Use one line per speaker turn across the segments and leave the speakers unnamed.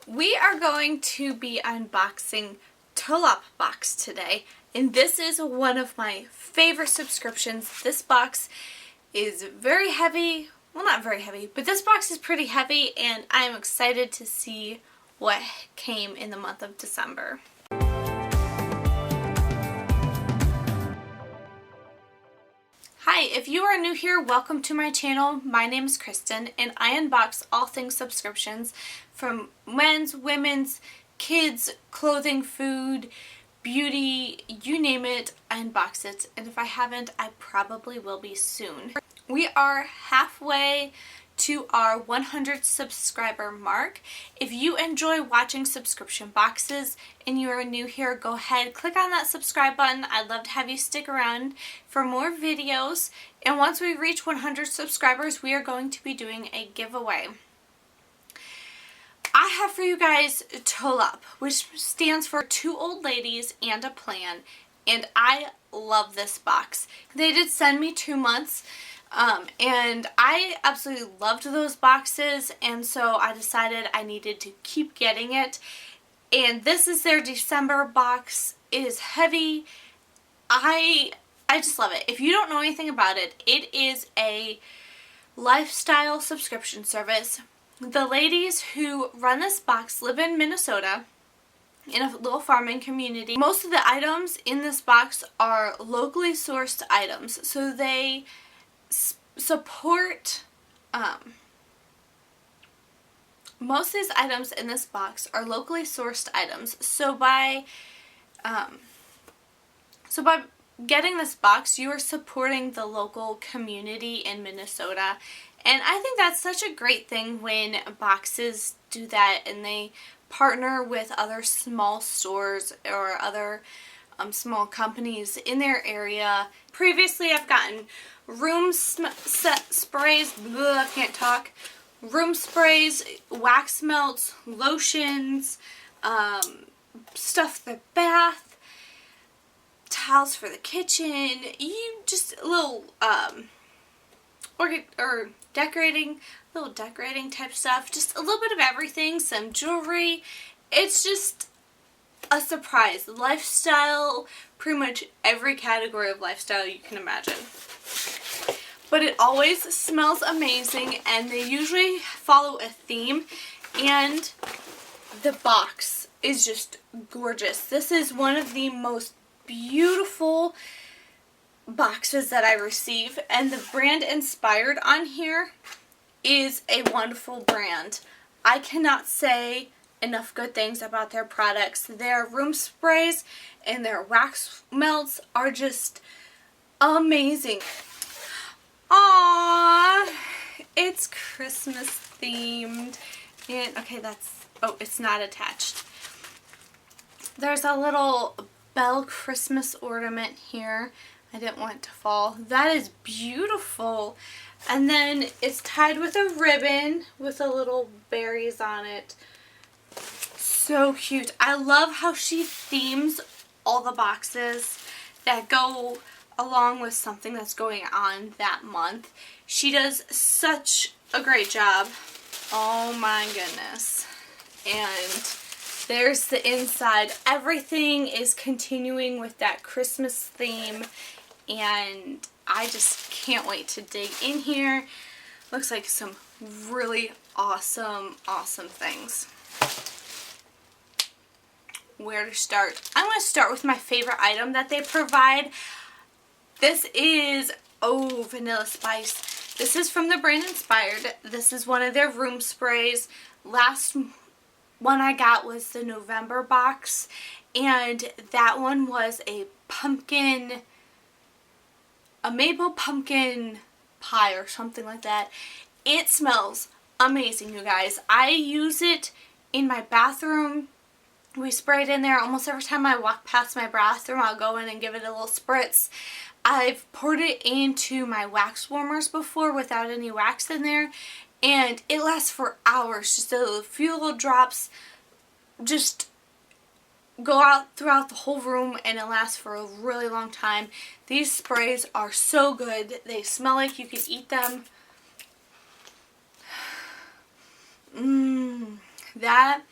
We are going to be unboxing Tolaap box today, and this is one of my favorite subscriptions. This box is very heavy. Well, not very heavy, but this box is pretty heavy, and I'm excited to see what came in the month of December. Hi, if you are new here, welcome to my channel. My name is Kristen, and I unbox all things subscriptions from men's, women's, kids, clothing, food, beauty, you name it, I unbox it. And if I haven't, I probably will be soon. We are halfway to our 100 subscriber mark. If you enjoy watching subscription boxes and you are new here, go ahead, click on that subscribe button. I'd love to have you stick around for more videos. And once we reach 100 subscribers, we are going to be doing a giveaway. I have for you guys Tolaap, which stands for Two Old Ladies and a Plan, and I love this box. They did send me 2 months. And I absolutely loved those boxes, and so I decided I needed to keep getting it. And this is their December box. It is heavy. I just love it. If you don't know anything about it, it is a lifestyle subscription service. The ladies who run this box live in Minnesota in a little farming community. Most of the items in this box are locally sourced items, so they support most of these items in this box are locally sourced items. So by getting this box, you are supporting the local community in Minnesota, and I think that's such a great thing when boxes do that and they partner with other small stores or other small companies in their area. Previously, I've gotten room sprays, I can't talk, room sprays, wax melts, lotions, stuff for the bath, towels for the kitchen, just a little, or decorating, little decorating type stuff, just a little bit of everything, some jewelry. It's just a surprise. Lifestyle, pretty much every category of lifestyle you can imagine. But it always smells amazing, and they usually follow a theme, and the box is just gorgeous. This is one of the most beautiful boxes that I receive, and the brand inspired on here is a wonderful brand. I cannot say enough good things about their products. Their room sprays and their wax melts are just amazing. Aww, it's Christmas themed. And okay, it's not attached. There's a little bell Christmas ornament here. I didn't want it to fall. That is beautiful. And then it's tied with a ribbon with a little berries on it. So cute. I love how she themes all the boxes that go along with something that's going on that month. She does such a great job. Oh my goodness. And there's the inside. Everything is continuing with that Christmas theme, and I just can't wait to dig in here. Looks like some really awesome things. Where to start? I'm going to start with my favorite item that they provide. This is, Vanilla Spice. This is from the brand Inspired. This is one of their room sprays. Last one I got was the November box, and that one was a maple pumpkin pie or something like that. It smells amazing, you guys. I use it in my bathroom. We spray it in there almost every time I walk past my bathroom. I'll go in and give it a little spritz. I've poured it into my wax warmers before without any wax in there, and it lasts for hours. Just a few little drops just go out throughout the whole room, and it lasts for a really long time. These sprays are so good. They smell like you could eat them. That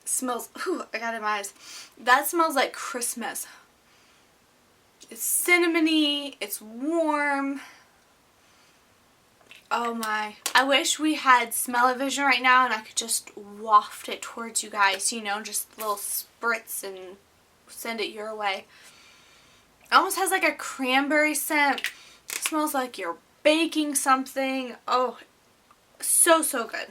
smells, ooh, I got it in my eyes. That smells like Christmas. It's cinnamony, it's warm. Oh my. I wish we had smell-o-vision right now and I could just waft it towards you guys, you know, just little spritz and send it your way. It almost has like a cranberry scent. It smells like you're baking something. Oh, so, so good.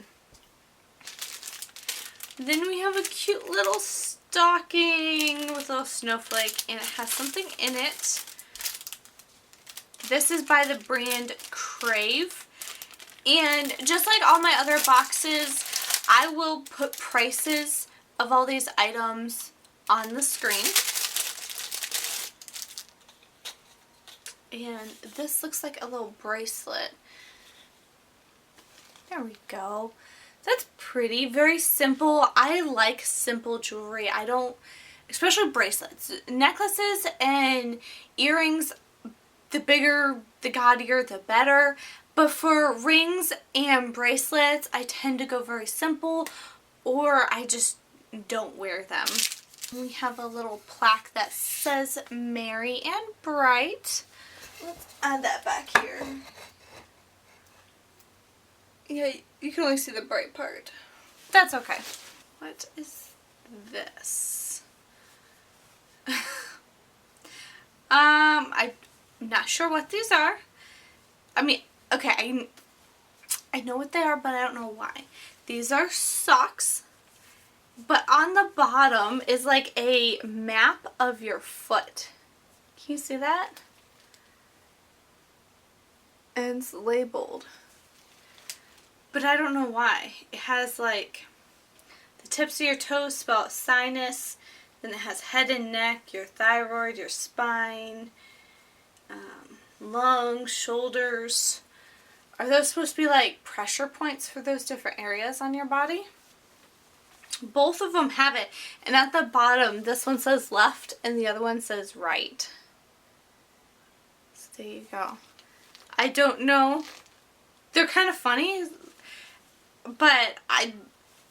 Then we have a cute little stocking with a little snowflake, and it has something in it. This is by the brand Crave. And just like all my other boxes, I will put prices of all these items on the screen. And this looks like a little bracelet. There we go. That's pretty. Very simple. I like simple jewelry. I don't, especially bracelets. Necklaces and earrings, the bigger, the gaudier, the better. But for rings and bracelets, I tend to go very simple, or I just don't wear them. We have a little plaque that says Merry and Bright. Let's add that back here. Yeah, you can only see the bright part. That's okay. What is this? I'm not sure what these are. I mean, okay, I know what they are, but I don't know why. These are socks, but on the bottom is like a map of your foot. Can you see that? And it's labeled. But I don't know why. It has like the tips of your toes spell out sinus. Then it has head and neck, your thyroid, your spine, lungs, shoulders. Are those supposed to be like pressure points for those different areas on your body? Both of them have it. And at the bottom, this one says left and the other one says right. So there you go. I don't know. They're kind of funny, but I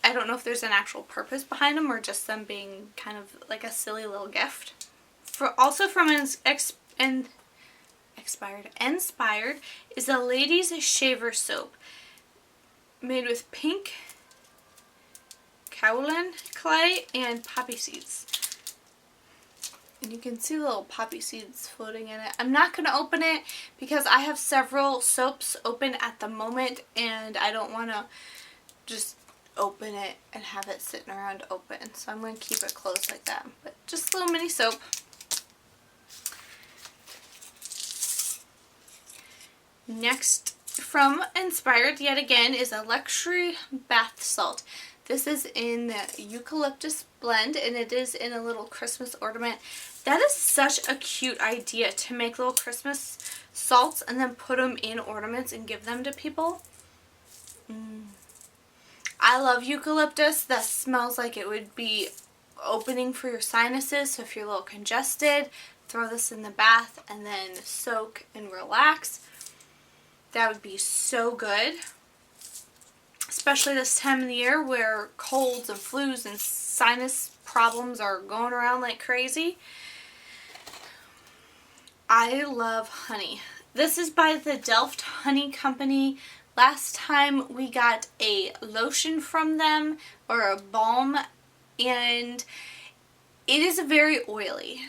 don't know if there's an actual purpose behind them or just them being kind of like a silly little gift. Also from Inspired is a ladies shaver soap made with pink kaolin clay and poppy seeds. And you can see little poppy seeds floating in it. I'm not going to open it because I have several soaps open at the moment and I don't want to just open it and have it sitting around open. So I'm going to keep it closed like that. But just a little mini soap. Next from Inspired yet again is a luxury bath salt. This is in the eucalyptus blend and it is in a little Christmas ornament. That is such a cute idea to make little Christmas salts and then put them in ornaments and give them to people. I love eucalyptus. That smells like it would be opening for your sinuses. So if you're a little congested, throw this in the bath and then soak and relax. That would be so good. Especially this time of the year where colds and flus and sinus problems are going around like crazy. I love honey. This is by the Delft Honey Company. Last time we got a lotion from them, or a balm, and it is very oily.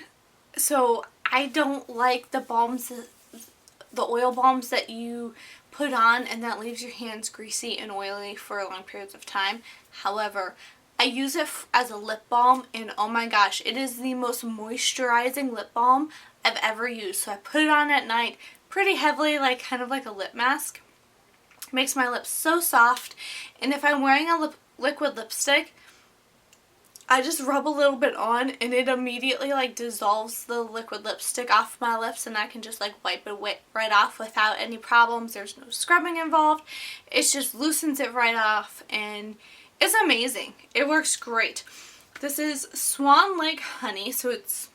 So I don't like the balms, the oil balms that you put on and that leaves your hands greasy and oily for long periods of time. However, I use it as a lip balm and oh my gosh, it is the most moisturizing lip balm I've ever used. So I put it on at night pretty heavily, like kind of like a lip mask. It makes my lips so soft, and if I'm wearing a liquid lipstick, I just rub a little bit on and it immediately like dissolves the liquid lipstick off my lips and I can just like wipe it right off without any problems. There's no scrubbing involved. It just loosens it right off and it's amazing. It works great. This is Swan Lake honey, so it's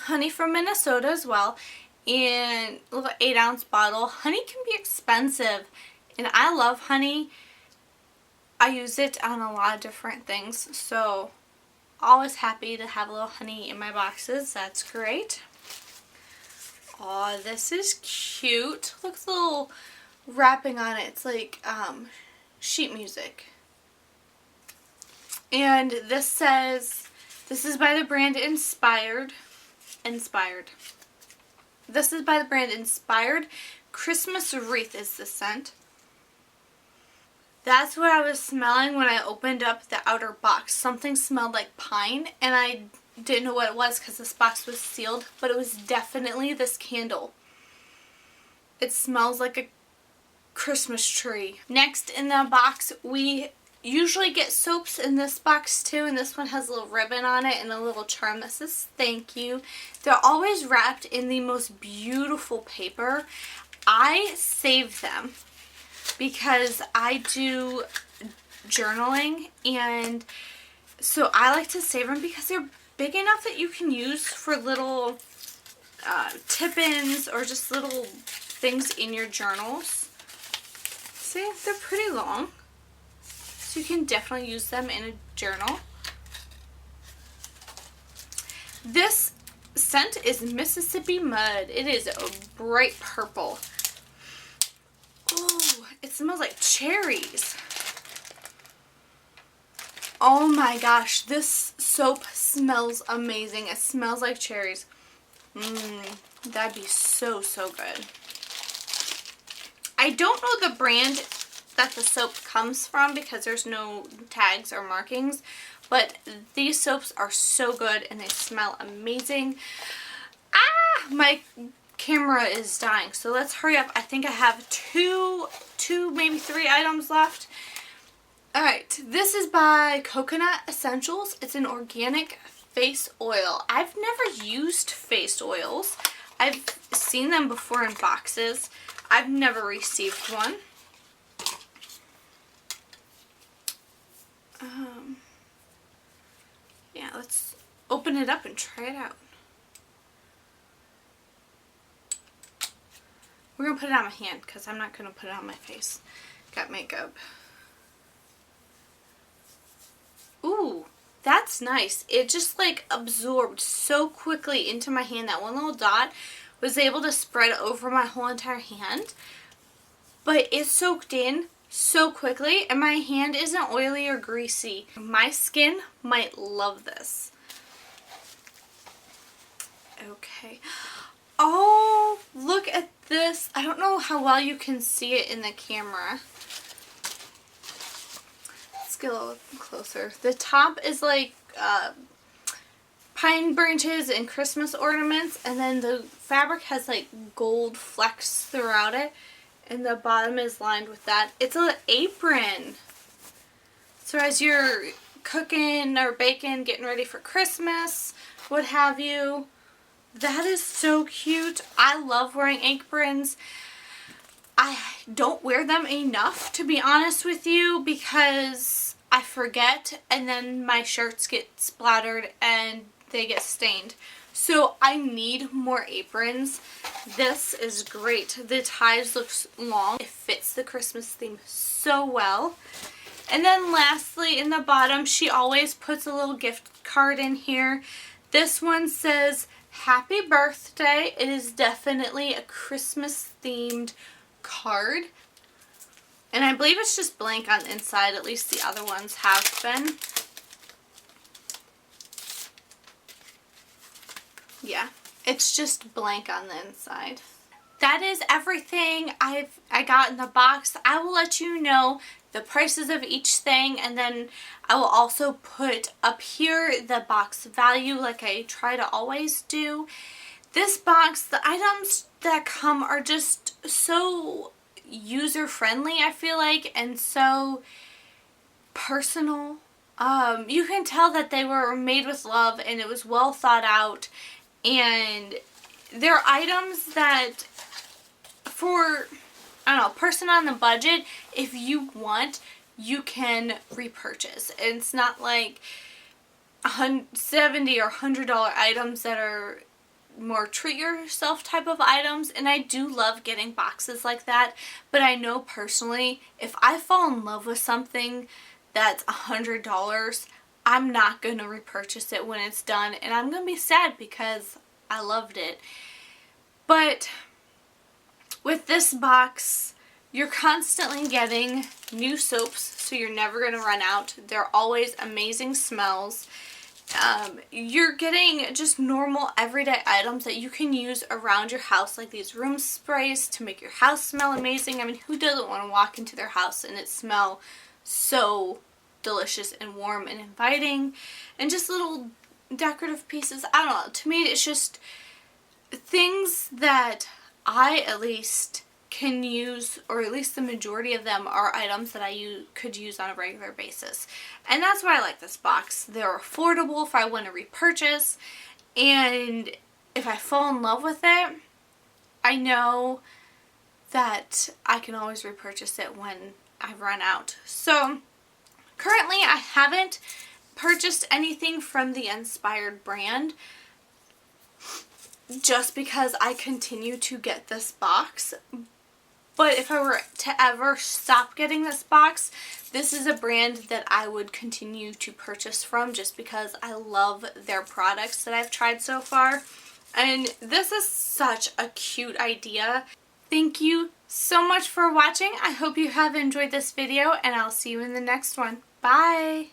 honey from Minnesota as well, in a little 8-ounce bottle. Honey can be expensive and I love honey. I use it on a lot of different things, so always happy to have a little honey in my boxes. That's great. Aw, this is cute. Look at the little wrapping on it. It's like sheet music. And this says, this is by the brand Inspired. This is by the brand Inspired. Christmas Wreath is the scent. That's what I was smelling when I opened up the outer box. Something smelled like pine, and I didn't know what it was because this box was sealed, but it was definitely this candle. It smells like a Christmas tree. Next in the box, we usually get soaps in this box too, and this one has a little ribbon on it and a little charm that says thank you. They're always wrapped in the most beautiful paper. I save them because I do journaling, and so I like to save them because they're big enough that you can use for little tip-ins or just little things in your journals. See, they're pretty long, so you can definitely use them in a journal. This scent is Mississippi Mud. It is a bright purple. Oh, it smells like cherries. Oh my gosh, this soap smells amazing. It smells like cherries. That'd be so, so good. I don't know the brand that the soap comes from because there's no tags or markings, but these soaps are so good and they smell amazing. Ah, my camera is dying, so let's hurry up. I think I have two, maybe 3 items left. Alright, this is by Coconut Essentials. It's an organic face oil. I've never used face oils. I've seen them before in boxes. I've never received one. Yeah, let's open it up and try it out. We're going to put it on my hand because I'm not going to put it on my face. Got makeup. Ooh, that's nice. It just like absorbed so quickly into my hand. That one little dot was able to spread over my whole entire hand. But it soaked in so quickly and my hand isn't oily or greasy. My skin might love this. Okay. Oh, look at this. I don't know how well you can see it in the camera. Let's get a little closer. The top is like pine branches and Christmas ornaments, and then the fabric has like gold flecks throughout it, and the bottom is lined with that. It's an apron. So as you're cooking or baking, getting ready for Christmas, what have you, that is so cute. I love wearing aprons. I don't wear them enough, to be honest with you, because I forget and then my shirts get splattered and they get stained. So I need more aprons. This is great. The ties look long. It fits the Christmas theme so well. And then lastly, in the bottom, she always puts a little gift card in here. This one says, "Happy birthday." It is definitely a Christmas themed card. And I believe it's just blank on the inside. At least the other ones have been. Yeah, it's just blank on the inside. That is everything I got in the box. I will let you know the prices of each thing, and then I will also put up here the box value like I try to always do. This box, the items that come are just so user-friendly, I feel like, and so personal. You can tell that they were made with love and it was well thought out, and they're items that for, I don't know, person on the budget, if you want, you can repurchase. It's not like $70 or $100 items that are more treat yourself type of items, and I do love getting boxes like that, but I know personally if I fall in love with something that's $100, I'm not going to repurchase it when it's done, and I'm going to be sad because I loved it. But with this box, you're constantly getting new soaps, so you're never going to run out. They're always amazing smells. You're getting just normal everyday items that you can use around your house, like these room sprays to make your house smell amazing. I mean, who doesn't want to walk into their house and it smell so delicious and warm and inviting? And just little decorative pieces. I don't know. To me, it's just things that I at least can use, or at least the majority of them are items that I could use on a regular basis. And that's why I like this box. They're affordable if I want to repurchase, and if I fall in love with it, I know that I can always repurchase it when I run out. So currently I haven't purchased anything from the Inspired brand, just because I continue to get this box. But if I were to ever stop getting this box, this is a brand that I would continue to purchase from, just because I love their products that I've tried so far. And this is such a cute idea. Thank you so much for watching. I hope you have enjoyed this video, and I'll see you in the next one. Bye!